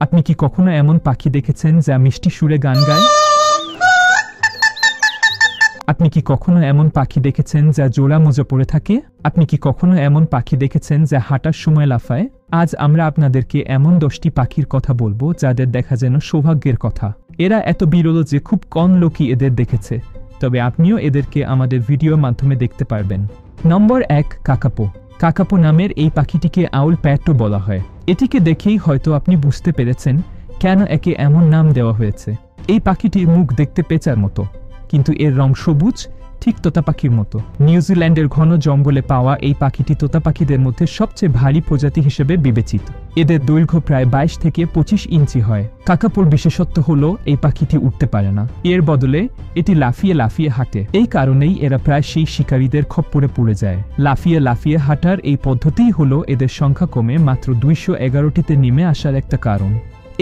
আপনি কি কখনো এমন পাখি দেখেছেন যা মিষ্টি সুরে গান গায়? আপনি কি কখনো এমন পাখি দেখেছেন যা জোড়া মোজা পরে থাকে? আপনি কি কখনো এমন পাখি দেখেছেন যা হাঁটার সময় লাফায়? আজ আমরা আপনাদেরকে এমন 10টি পাখির কথা বলবো যাদের দেখা যেন সৌভাগ্যের কথা। এরা এত বিরল যে খুব কম লোকই এদের দেখেছে, তবে আপনিও এদেরকে আমাদের ভিডিওর মাধ্যমে দেখতে পারবেন। নম্বর 1, কাকাপো। কাকাপো নামের এই পাখিটিকে আউল প্যাটও বলা হয়। এটিকে দেখেই হয়তো আপনি বুঝতে পেরেছেন কেন একে এমন নাম দেওয়া হয়েছে। এই পাখিটির মুখ দেখতে পেঁচার মতো, কিন্তু এর রং সবুজ, ঠিক তোতা পাখির মতো। নিউজিল্যান্ডের ঘন জঙ্গলে পাওয়া এই পাখিটি তোতা পাখিদের মধ্যে সবচেয়ে ভারী প্রজাতি হিসেবে বিবেচিত। এদের দৈর্ঘ্য প্রায় 22 থেকে 25 ইঞ্চি হয়। কাকাপোর বিশেষত্ব হলো এই পাখিটি উঠতে পারে না, এর বদলে এটি লাফিয়ে লাফিয়ে হাঁটে। এই কারণেই এরা প্রায় সেই শিকারীদের খপ্পরে পড়ে যায়। লাফিয়ে লাফিয়ে হাঁটার এই পদ্ধতিই হলো এদের সংখ্যা কমে মাত্র 211টিতে নেমে আসার একটা কারণ।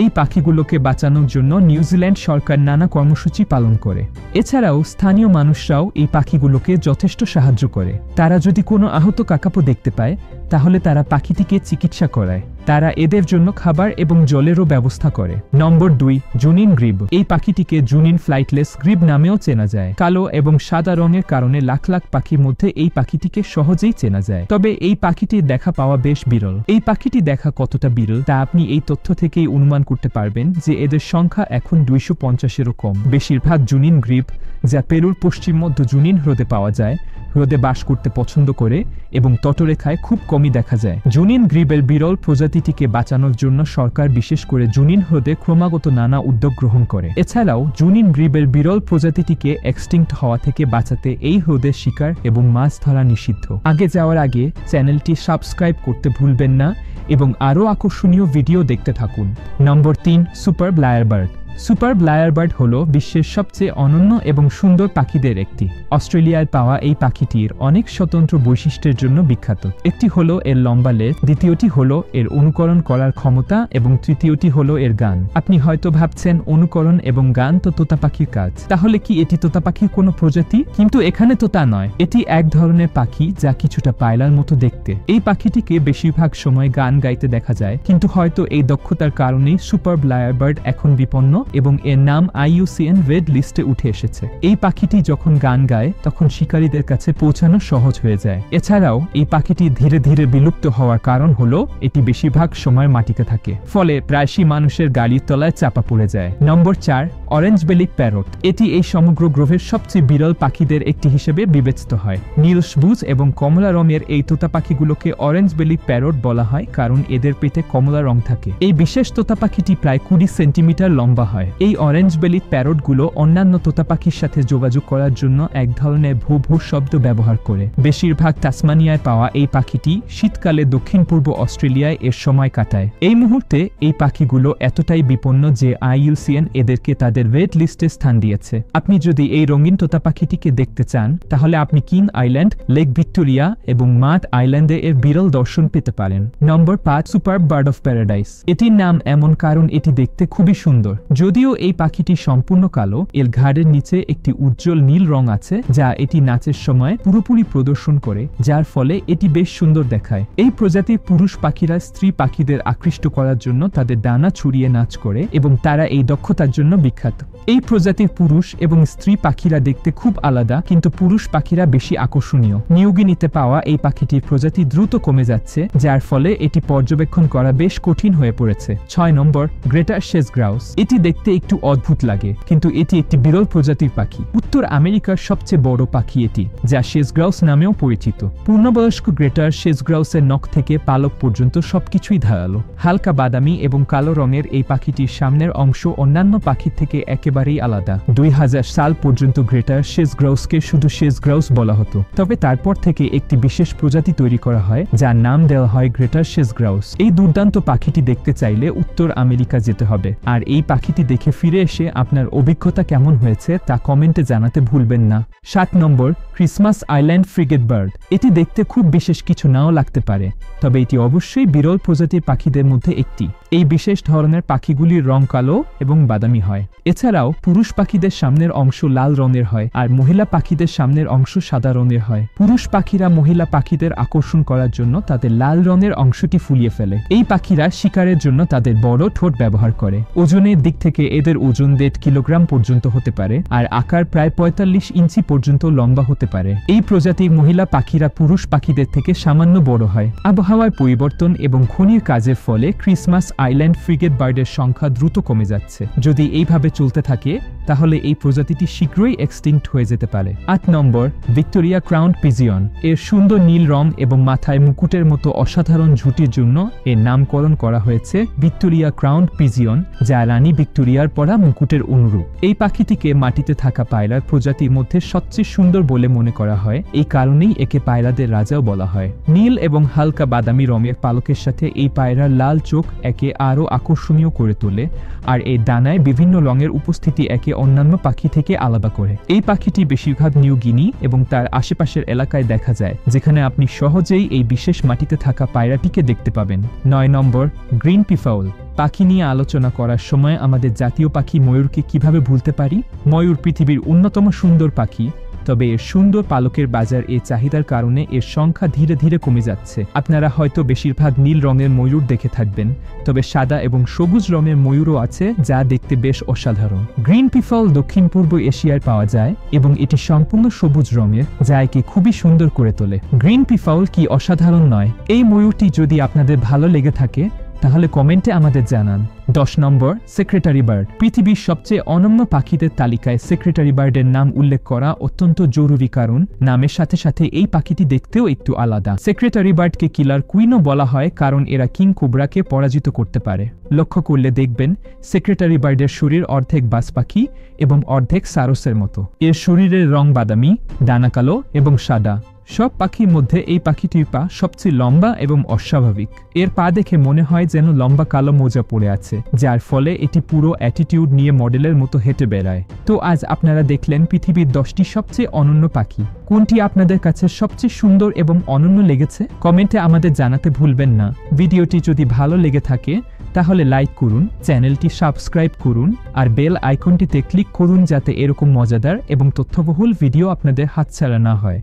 এই পাখিগুলোকে বাঁচানোর জন্য নিউজিল্যান্ড সরকার নানা কর্মসূচি পালন করে। এছাড়াও স্থানীয় মানুষরাও এই পাখিগুলোকে যথেষ্ট সাহায্য করে। তারা যদি কোনো আহত কাকাপো দেখতে পায়, তাহলে তারা পাখিটিকে চিকিৎসা করায়। তারা এদের জন্য খাবার এবং জলেরও ব্যবস্থা করে। নম্বর 2, জুনিন গ্রিব। এই পাখিটিকে জুনিন ফ্লাইটলেস গ্রিব নামেও চেনা যায়। কালো এবং সাদা রঙের কারণে লাখ লাখ পাখির মধ্যে এই পাখিটিকে সহজেই চেনা যায়। তবে এই পাখিটির দেখা পাওয়া বেশ বিরল। এই পাখিটি দেখা কতটা বিরল তা আপনি এই তথ্য থেকেই অনুমান করতে পারবেন যে এদের সংখ্যা এখন 250-এরও কম। বেশিরভাগ জুনিন গ্রিব, যা পেরুর পশ্চিম মধ্য জুনিন হ্রদে পাওয়া যায়, হ্রদে বাস করতে পছন্দ করে এবং তটরেখায় খুব কমই দেখা যায়। জুনিন গ্রিবের বিরল প্রজাতিটিকে বাঁচানোর জন্য সরকার বিশেষ করে জুনিন হ্রদে ক্রমাগত নানা উদ্যোগ গ্রহণ করে। এছাড়াও জুনিন গ্রিবের বিরল প্রজাতিটিকে এক্সটিংক্ট হওয়া থেকে বাঁচাতে এই হ্রদে শিকার এবং মাছ ধরা নিষিদ্ধ। আগে যাওয়ার আগে চ্যানেলটি সাবস্ক্রাইব করতে ভুলবেন না এবং আরও আকর্ষণীয় ভিডিও দেখতে থাকুন। নম্বর 3, সুপারব লায়ারবার্ড। সুপারব লায়ারবার্ড হল বিশ্বের সবচেয়ে অনন্য এবং সুন্দর পাখিদের একটি। অস্ট্রেলিয়ায় পাওয়া এই পাখিটির অনেক স্বতন্ত্র বৈশিষ্ট্যের জন্য বিখ্যাত। একটি হলো এর লম্বা লেজ, দ্বিতীয়টি হলো এর অনুকরণ করার ক্ষমতা এবং তৃতীয়টি হলো এর গান। আপনি হয়তো ভাবছেন অনুকরণ এবং গান তো তোতা পাখির কাজ, তাহলে কি এটি তোতা পাখির কোনো প্রজাতি? কিন্তু এখানে তো তা নয়। এটি এক ধরনের পাখি যা কিছুটা পায়রার মতো দেখতে। এই পাখিটিকে বেশিরভাগ সময় গান গাইতে দেখা যায়, কিন্তু হয়তো এই দক্ষতার কারণেই সুপারব লায়ারবার্ড এখন বিপন্ন এবং এর নাম IUCN রেড লিস্টে উঠে এসেছে। এই পাখিটি যখন গান গায় তখন শিকারীদের কাছে পৌঁছানো সহজ হয়ে যায়। এছাড়াও এই পাখিটি ধীরে ধীরে বিলুপ্ত হওয়ার কারণ হলো এটি বেশিরভাগ সময় মাটিতে থাকে, ফলে প্রায়শই মানুষের গাড়ির তলায় চাপা পড়ে যায়। নম্বর 4, অরেঞ্জ বেলিক প্যারট। এটি এই সমগ্র গ্রহের সবচেয়ে বিরল পাখিদের একটি হিসেবে বিবেচিত হয়। নীল, সবুজ এবং কমলা রঙের এই তোতা পাখিগুলোকে অরেঞ্জ বেলিক প্যারট বলা হয় কারণ এদের পেটে কমলা রং থাকে। এই বিশেষ তোতা পাখিটি প্রায় 20 সেন্টিমিটার লম্বা হয়। এই অরেঞ্জ বেলিক প্যারটগুলো অন্যান্য তোতা পাখির সাথে যোগাযোগ করার জন্য এক ধরনের ভূ ভূ শব্দ ব্যবহার করে। বেশিরভাগ তাসমানিয়ায় পাওয়া এই পাখিটি শীতকালে দক্ষিণ পূর্ব অস্ট্রেলিয়ায় এর সময় কাটায়। এই মুহূর্তে এই পাখিগুলো এতটাই বিপন্ন যে IUCN এদেরকে তাদের রেড লিস্টে স্থান দিয়েছে। আপনি যদি এই রঙিন তোতা পাখিটিকে দেখতে চান, তাহলে আপনি কিং আইল্যান্ড, লেক ভিক্টোরিয়া এবং মাড আইল্যান্ডে এর বিরল দর্শন পেতে পারেন। নম্বর 5, সুপারব বার্ড অফ প্যারাডাইস। এটির নাম এমন কারণ এটি দেখতে খুবই সুন্দর। যদিও এই পাখিটি সম্পূর্ণ কালো, এর ঘাড়ের নিচে একটি উজ্জ্বল নীল রং আছে যা এটি নাচের সময় পুরোপুরি প্রদর্শন করে, যার ফলে এটি বেশ সুন্দর দেখায়। এই প্রজাতির পুরুষ পাখিরা স্ত্রী পাখিদের আকৃষ্ট করার জন্য তাদের ডানা ছড়িয়ে নাচ করে এবং তারা এই দক্ষতার জন্য বিখ্যাত। এই প্রজাতির পুরুষ এবং স্ত্রী পাখিরা দেখতে খুব আলাদা, কিন্তু পুরুষ পাখিরা বেশি আকর্ষণীয়। নিউগিনিতে পাওয়া এই পাখিটির প্রজাতি দ্রুত কমে যাচ্ছে, যার ফলে এটি পর্যবেক্ষণ করা বেশ কঠিন হয়ে পড়েছে। 6 নম্বর, গ্রেটার শেজ গ্রাউস। এটি দেখতে একটু অদ্ভুত লাগে, কিন্তু এটি একটি বিরল প্রজাতির পাখি। উত্তর আমেরিকার সবচেয়ে বড় পাখি এটি, যা শেজ গ্রাউস নামেও পরিচিত। পূর্ণবয়স্ক গ্রেটার শেজ গ্রাউসের নখ থেকে পালক পর্যন্ত সবকিছুই ধারালো। হালকা বাদামি এবং কালো রঙের এই পাখিটির সামনের অংশ অন্যান্য পাখির থেকে একেবারেই আলাদা। 2000 সাল পর্যন্ত গ্রেটার শেজ গ্রাউসকে শুধু শেজ গ্রাউস বলা হতো, তবে তারপর থেকে একটি বিশেষ প্রজাতি তৈরি করা হয় যার নাম দেওয়া হয় গ্রেটার শেজ গ্রাউস। এই দুর্দান্ত পাখিটি দেখতে চাইলে উত্তর আমেরিকা যেতে হবে। আর এই পাখিটি দেখে ফিরে এসে আপনার অভিজ্ঞতা কেমন হয়েছে তা কমেন্টে জানাতে ভুলবেন না। 7 নম্বর, ক্রিসমাস আইল্যান্ড ফ্রিগেট বার্ড। এটি দেখতে খুব বিশেষ কিছু নাও লাগতে পারে, তবে এটি অবশ্যই বিরল প্রজাতির পাখিদের মধ্যে একটি। এই বিশেষ ধরনের পাখিগুলির রং কালো এবং বাদামি হয়। এছাড়াও পুরুষ পাখিদের সামনের অংশ লাল রঙের হয় আর মহিলা পাখিদের সামনের অংশ সাদা রঙের হয়। পুরুষ পাখিরা মহিলা পাখিদের আকর্ষণ করার জন্য তাদের লাল রঙের অংশটি ফুলিয়ে ফেলে। এই পাখিরা শিকারের জন্য তাদের বড় ঠোঁট ব্যবহার করে। ওজনের দিক থেকে এদের ওজন 1.5 কিলোগ্রাম পর্যন্ত হতে পারে আর আকার প্রায় 45 ইঞ্চি পর্যন্ত লম্বা হতে পারে। এই প্রজাতির মহিলা পাখিরা পুরুষ পাখিদের থেকে সামান্য বড় হয়। আবহাওয়ার পরিবর্তন এবং খনির কাজের ফলে ক্রিসমাস আইল্যান্ড ফ্রিগেট বার্ডের সংখ্যা দ্রুত কমে যাচ্ছে। যদি এইভাবে চলতে থাকে তাহলে এই প্রজাতিটি শীঘ্রই এক্সটিংক্ট হয়ে যেতে পারে। 8 নম্বর, ভিক্টোরিয়া ক্রাউন পিজিয়ন। এর সুন্দর নীল রং এবং মাথায় মুকুটের মতো অসাধারণ ঝুঁটির জন্য এর নামকরণ করা হয়েছে ভিক্টোরিয়া ক্রাউন পিজিয়ন, যা রানী ভিক্টোরিয়ার পরা মুকুটের অনুরূপ। এই পাখিটিকে মাটিতে থাকা পায়রার প্রজাতির মধ্যে সবচেয়ে সুন্দর বলে মনে করা হয়। এই কারণেই একে পায়রাদের রাজাও বলা হয়। নীল এবং হালকা বাদামি রঙের পালকের সাথে এই পায়রার লাল চোখ একে আরও আকর্ষণীয় করে তোলে আর এই ডানায় বিভিন্ন রঙের উপস্থিতি একে অন্যান্য পাখি থেকে আলাদা করে। এই পাখিটি বেশিরভাগ নিউ গিনি এবং তার আশেপাশের এলাকায় দেখা যায়, যেখানে আপনি সহজেই এই বিশেষ মাটিতে থাকা পায়রাটিকে দেখতে পাবেন। 9 নম্বর, গ্রিন পিফাউল। পাখি নিয়ে আলোচনা করার সময় আমাদের জাতীয় পাখি ময়ূরকে কিভাবে ভুলতে পারি? ময়ূর পৃথিবীর অন্যতম সুন্দর পাখি, তবে এর সুন্দর পালকের বাজার এর চাহিদার কারণে এর সংখ্যা ধীরে ধীরে কমে যাচ্ছে। আপনারা হয়তো বেশিরভাগ নীল রঙের ময়ূর দেখে থাকবেন, তবে সাদা এবং সবুজ রঙের ময়ূরও আছে যা দেখতে বেশ অসাধারণ। গ্রিন পিফাউল দক্ষিণ পূর্ব এশিয়ায় পাওয়া যায় এবং এটি সম্পূর্ণ সবুজ রঙের, যা একে খুবই সুন্দর করে তোলে। গ্রিন পিফাউল কি অসাধারণ নয়? এই ময়ূরটি যদি আপনাদের ভালো লেগে থাকে তাহলে কমেন্টে আমাদের জানান। 10 নম্বর, সেক্রেটারি বার্ড। পৃথিবীর সবচেয়ে অনন্য পাখিদের তালিকায় সেক্রেটারি বার্ডের নাম উল্লেখ করা অত্যন্ত জরুরি, কারণ নামের সাথে সাথে এই পাখিটি দেখতেও একটু আলাদা। সেক্রেটারি বার্ডকে কিলার কুইনও বলা হয় কারণ এরা কিং কোবরাকে পরাজিত করতে পারে। লক্ষ্য করলে দেখবেন সেক্রেটারি বার্ডের শরীর অর্ধেক বাজ পাখি এবং অর্ধেক সারসের মতো। এর শরীরের রং বাদামি, ডানা কালো এবং সাদা। সব পাখির মধ্যে এই পাখিটির পা সবচেয়ে লম্বা এবং অস্বাভাবিক। এর পা দেখে মনে হয় যেন লম্বা কালো মোজা পড়ে আছে, যার ফলে এটি পুরো অ্যাটিটিউড নিয়ে মডেলের মতো হেঁটে বেড়ায়। তো আজ আপনারা দেখলেন পৃথিবীর 10টি সবচেয়ে অনন্য পাখি। কোনটি আপনাদের কাছে সবচেয়ে সুন্দর এবং অনন্য লেগেছে কমেন্টে আমাদের জানাতে ভুলবেন না। ভিডিওটি যদি ভালো লেগে থাকে তাহলে লাইক করুন, চ্যানেলটি সাবস্ক্রাইব করুন আর বেল আইকনটিতে ক্লিক করুন যাতে এরকম মজাদার এবং তথ্যবহুল ভিডিও আপনাদের হাতছাড়া না হয়।